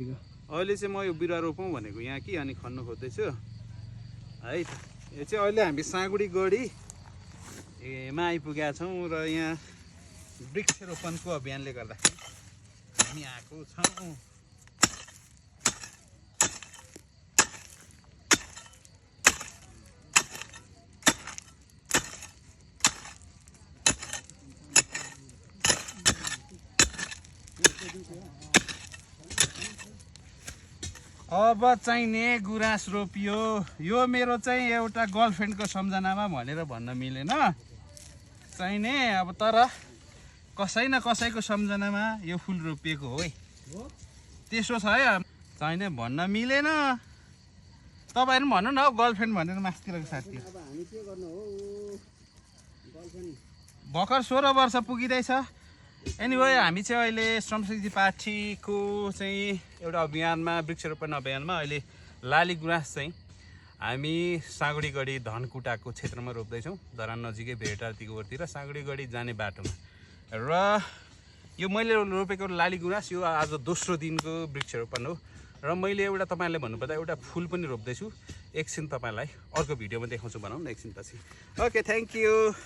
अहिले चाहिँ म यो बिरुवा रोपौँ भनेको यहाँ कि अनि खन्नु खोज्दैछु है। यो चाहिँ अहिले हामी साँगुडी गढीमा आइपुगेका छौँ र यहाँ वृक्षरोपणको अभियानले गर्दाखेरि हामी आएको छौँ। अब चाहिने गुराँस रोपियो। यो मेरो चाहिँ एउटा गर्लफ्रेन्डको सम्झनामा भनेर भन्न मिलेन चाहिने, अब तर कसै न कसैको सम्झनामा यो फुल रोपिएको हो है। त्यसो छ है चाहिने भन्न मिलेन। तपाईँहरू पनि भन्नु न हौ गर्लफ्रेन्ड भनेर मास्तिरको साथी। भर्खर 16 वर्ष पुगिँदैछ। एनिवे हामी चाहिँ अहिले श्रमशक्ति पार्टीको चाहिँ एउटा अभियानमा वृक्षरोपण अभियानमा अहिले लाली गुराँस चाहिँ हामी साँगुडी गढी धनकुटाको क्षेत्रमा रोप्दैछौँ। धरान नजिकै भेटारतीको ओरतिर साँगुडी गढी जाने बाटोमा। र यो मैले रोपेको लाली गुराँस यो आज दोस्रो दिनको वृक्षरोपण हो र मैले एउटा तपाईँलाई भन्नुपर्दा एउटा फुल पनि रोप्दैछु। एकछिन तपाईँलाई अर्को भिडियोमा देखाउँछु भनौँ न एकछिन पछि। Okay, thank you.